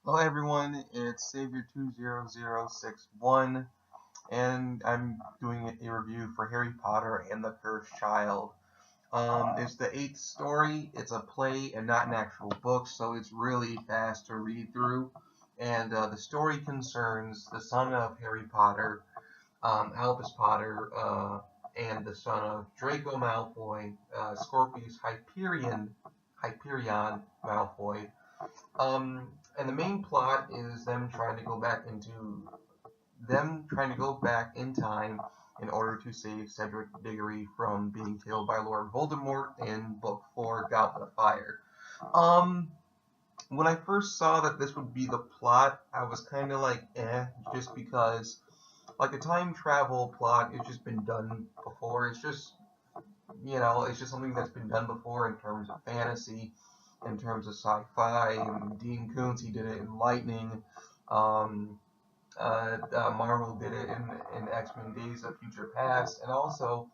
Hello everyone, it's Savior20061, and I'm doing a review for Harry Potter and the Cursed Child. It's the eighth story, it's a play and not an actual book, so it's really fast to read through. And the story concerns the son of Harry Potter, Albus Potter, and the son of Draco Malfoy, Scorpius Hyperion Malfoy, and the main plot is them trying to go back in time in order to save Cedric Diggory from being killed by Lord Voldemort in Book 4, Goblet of Fire. Um, when I first saw that this would be the plot, I was kind of like, just because, like, a time travel plot, it's just been done before. It's just something that's been done before in terms of fantasy, in terms of sci-fi. And Dean Koontz, he did it in Lightning. Um, Marvel did it in X-Men Days of Future Past, and also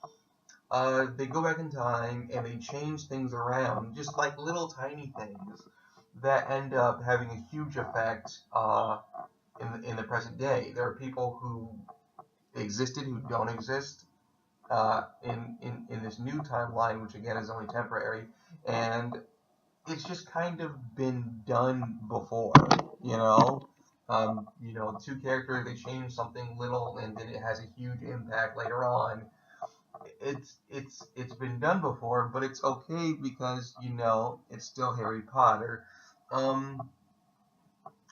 they go back in time and they change things around, just like little tiny things that end up having a huge effect in the present day. There are people who existed who don't exist in this new timeline, which again is only temporary, and it's just kind of been done before, you know. Two characters they change something little and then it has a huge impact later on. It's been done before, but it's okay because it's still Harry Potter. Um,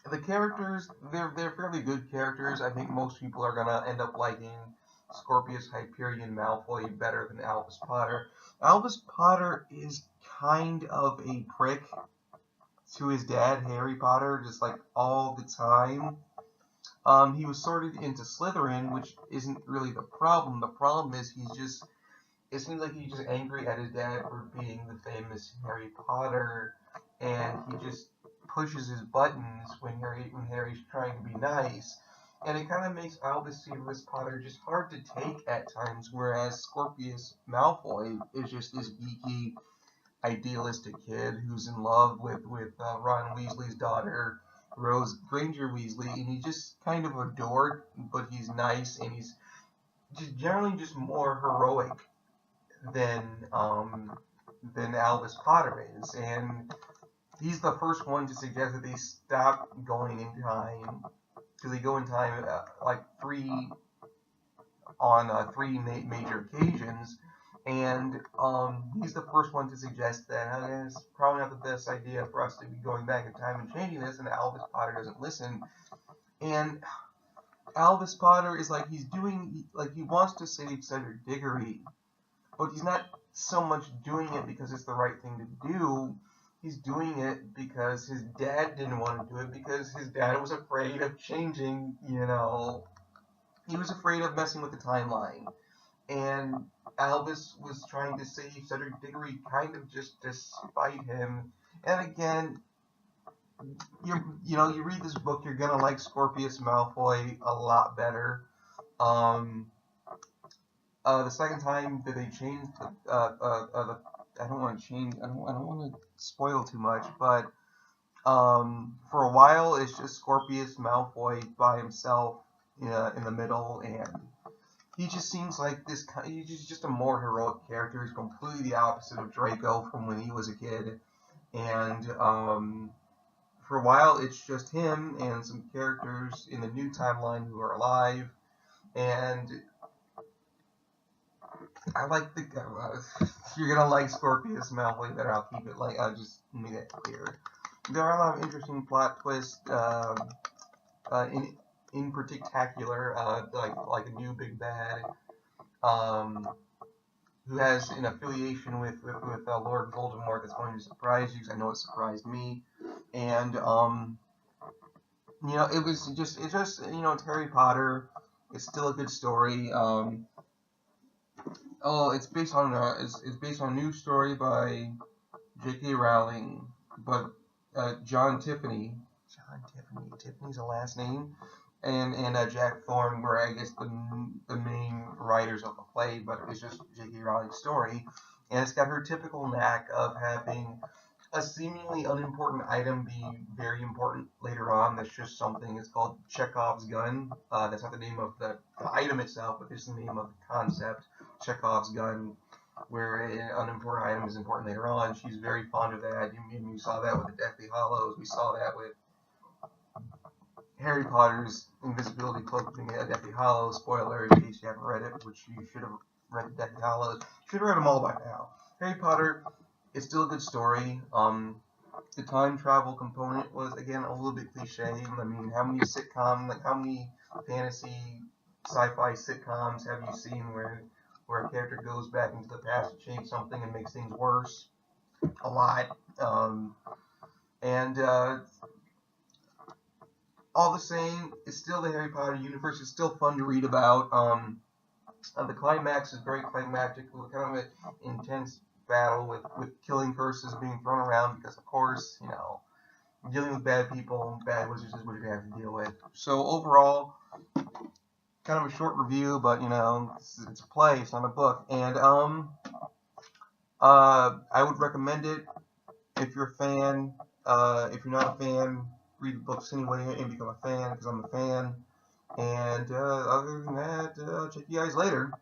the characters they're fairly good characters. I think most people are gonna end up liking Scorpius Hyperion Malfoy better than Albus Potter. Albus Potter is kind of a prick to his dad, Harry Potter, just like all the time. He was sorted into Slytherin, which isn't really the problem. The problem is it seems like he's just angry at his dad for being the famous Harry Potter, and he just pushes his buttons when Harry's trying to be nice. And it kind of makes Albus Severus Potter just hard to take at times, whereas Scorpius Malfoy is just this geeky, idealistic kid who's in love with Ron Weasley's daughter, Rose Granger Weasley, and he's just kind of a dork, but he's nice and he's just generally just more heroic than um, than Albus Potter is, and he's the first one to suggest that they stop going in time because they go in time like three major occasions, and he's the first one to suggest that it's probably not the best idea for us to be going back in time and changing this, and Albus Potter doesn't listen, and Albus Potter is like he wants to save Cedric Diggory, but he's not so much doing it because it's the right thing to do. He's doing it because his dad didn't want to do it because his dad was afraid of changing, he was afraid of messing with the timeline. And Albus was trying to save Cedric Diggory kind of just despite him. And again, you read this book, you're gonna like Scorpius Malfoy a lot better. Um, the second time that they changed I don't want to change. I don't want to spoil too much, but for a while it's just Scorpius Malfoy by himself in the middle, and he just seems like this. He's just a more heroic character. He's completely the opposite of Draco from when he was a kid, and for a while it's just him and some characters in the new timeline who are alive, and I like the. You're gonna like Scorpius Malfoy better. I'll keep it like I'll just make that clear. There are a lot of interesting plot twists. In particular, like a new big bad, um, who has an affiliation with Lord Voldemort that's going to surprise you. 'Cause I know it surprised me, and it's Harry Potter. It's still a good story. It's based on a new story by J.K. Rowling, but Tiffany's a last name, and Jack Thorne were I guess the main writers of the play, but it's just J.K. Rowling's story, and it's got her typical knack of having a seemingly unimportant item be very important later on. That's just something. It's called Chekhov's gun. That's not the name of the item itself, but it's the name of the concept. Chekhov's gun, where an unimportant item is important later on. She's very fond of that. You saw that with the Deathly Hallows. We saw that with Harry Potter's invisibility cloak being a Deathly Hallows. Spoiler in case you haven't read it, which you should have read the Deathly Hallows. Should have read them all by now. Harry Potter is still a good story. The time travel component was again a little bit cliche. I mean, how many how many fantasy sci-fi sitcoms have you seen where a character goes back into the past to change something and makes things worse? A lot. And all the same, it's still the Harry Potter universe. It's still fun to read about. The climax is very climactic, with kind of an intense battle with killing curses being thrown around because, of course, dealing with bad people, bad wizards is what you have to deal with. So overall, kind of a short review, but it's a play, it's not a book, and I would recommend it if you're a fan. If you're not a fan, read the books anyway and become a fan because I'm a fan. And other than that, I'll check you guys later.